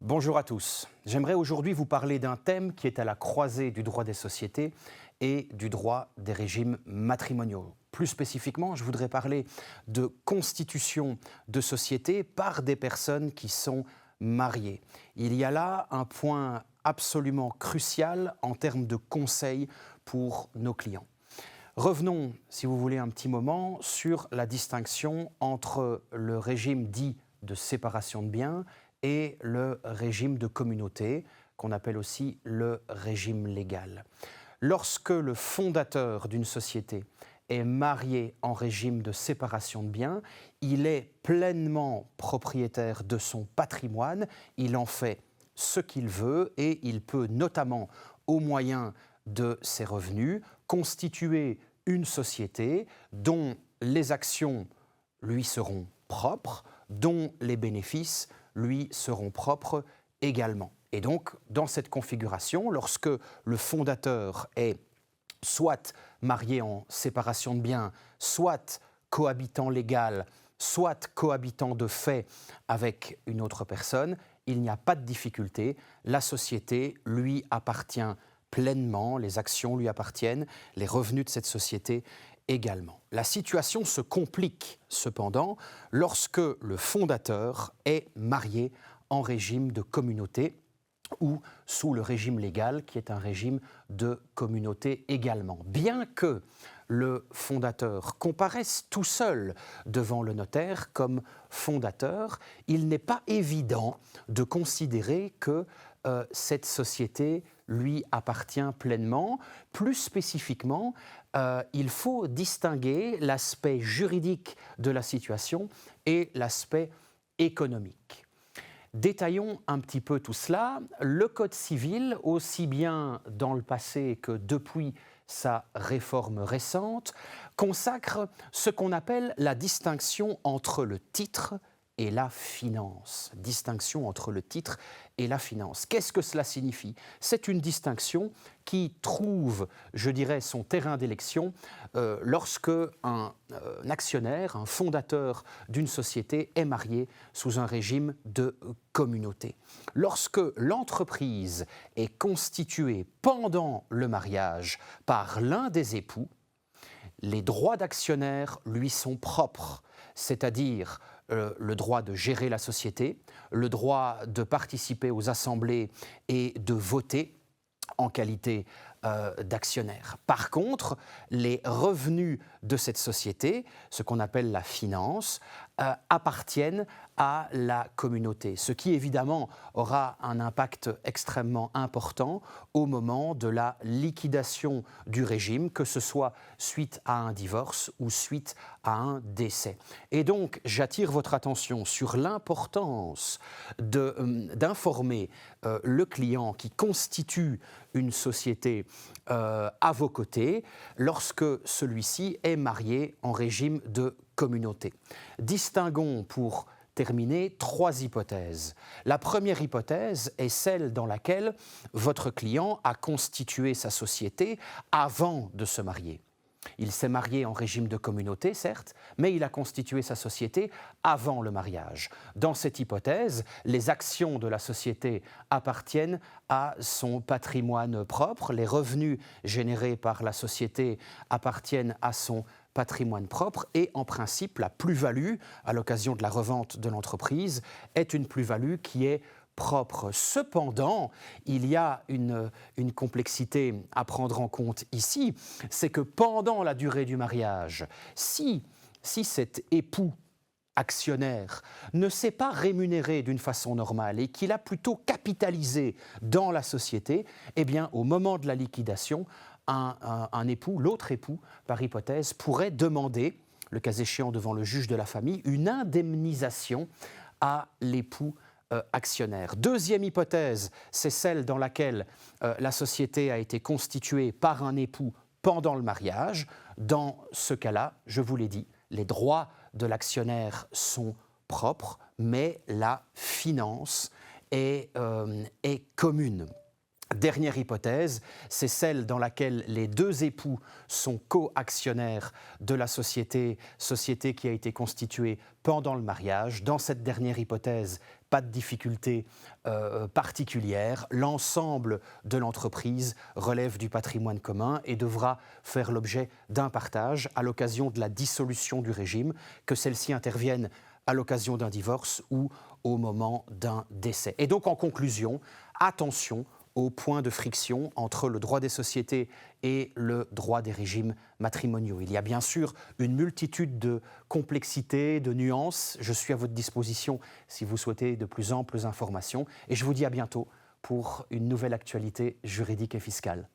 Bonjour à tous. J'aimerais aujourd'hui vous parler d'un thème qui est à la croisée du droit des sociétés et du droit des régimes matrimoniaux. Plus spécifiquement, je voudrais parler de constitution de société par des personnes qui sont mariées. Il y a là un point absolument crucial en termes de conseils pour nos clients. Revenons, si vous voulez, un petit moment sur la distinction entre le régime dit de séparation de biens et le régime de communauté, qu'on appelle aussi le régime légal. Lorsque le fondateur d'une société est marié en régime de séparation de biens, il est pleinement propriétaire de son patrimoine, il en fait ce qu'il veut et il peut notamment, au moyen de ses revenus, constituer une société dont les actions lui seront propres, dont les bénéfices lui seront propres également. Et donc, dans cette configuration, lorsque le fondateur est soit marié en séparation de biens, soit cohabitant légal, soit cohabitant de fait avec une autre personne, il n'y a pas de difficulté. La société lui appartient pleinement, les actions lui appartiennent, les revenus de cette société également. La situation se complique cependant lorsque le fondateur est marié en régime de communauté ou sous le régime légal qui est un régime de communauté également. Bien que le fondateur comparaisse tout seul devant le notaire comme fondateur, il n'est pas évident de considérer que cette société lui appartient pleinement. Plus spécifiquement, il faut distinguer l'aspect juridique de la situation et l'aspect économique. Détaillons un petit peu tout cela. Le Code civil, aussi bien dans le passé que depuis sa réforme récente, consacre ce qu'on appelle la distinction entre le titre et la finance. Distinction entre le titre et la finance. Qu'est-ce que cela signifie? C'est une distinction qui trouve, je dirais, son terrain d'élection lorsque un actionnaire, un fondateur d'une société est marié sous un régime de communauté. Lorsque l'entreprise est constituée pendant le mariage par l'un des époux, les droits d'actionnaire lui sont propres, c'est-à-dire le droit de gérer la société, le droit de participer aux assemblées et de voter en qualité d'actionnaire. Par contre, les revenus de cette société, ce qu'on appelle la finance, appartiennent à la communauté, ce qui évidemment aura un impact extrêmement important au moment de la liquidation du régime, que ce soit suite à un divorce ou suite à un décès. Et donc, j'attire votre attention sur l'importance d'informer le client qui constitue une société à vos côtés lorsque celui-ci est marié en régime de communauté. Distinguons pour terminer 3 hypothèses. La première hypothèse est celle dans laquelle votre client a constitué sa société avant de se marier. Il s'est marié en régime de communauté, certes, mais il a constitué sa société avant le mariage. Dans cette hypothèse, les actions de la société appartiennent à son patrimoine propre, les revenus générés par la société appartiennent à son patrimoine propre et en principe, la plus-value à l'occasion de la revente de l'entreprise est une plus-value qui est propre. Cependant, il y a une complexité à prendre en compte ici, c'est que pendant la durée du mariage, si cet époux actionnaire ne s'est pas rémunéré d'une façon normale et qu'il a plutôt capitalisé dans la société, eh bien, au moment de la liquidation, un époux, l'autre époux, par hypothèse, pourrait demander, le cas échéant devant le juge de la famille, une indemnisation à l'époux actionnaire. Deuxième hypothèse, c'est celle dans laquelle la société a été constituée par un époux pendant le mariage. Dans ce cas-là, je vous l'ai dit, les droits de l'actionnaire sont propres, mais la finance est commune. Dernière hypothèse, c'est celle dans laquelle les 2 époux sont co-actionnaires de la société qui a été constituée pendant le mariage. Dans cette dernière hypothèse, pas de difficulté particulière. L'ensemble de l'entreprise relève du patrimoine commun et devra faire l'objet d'un partage à l'occasion de la dissolution du régime, que celle-ci intervienne à l'occasion d'un divorce ou au moment d'un décès. Et donc, en conclusion, attention aux points de friction entre le droit des sociétés et le droit des régimes matrimoniaux. Il y a bien sûr une multitude de complexités, de nuances. Je suis à votre disposition si vous souhaitez de plus amples informations. Et je vous dis à bientôt pour une nouvelle actualité juridique et fiscale.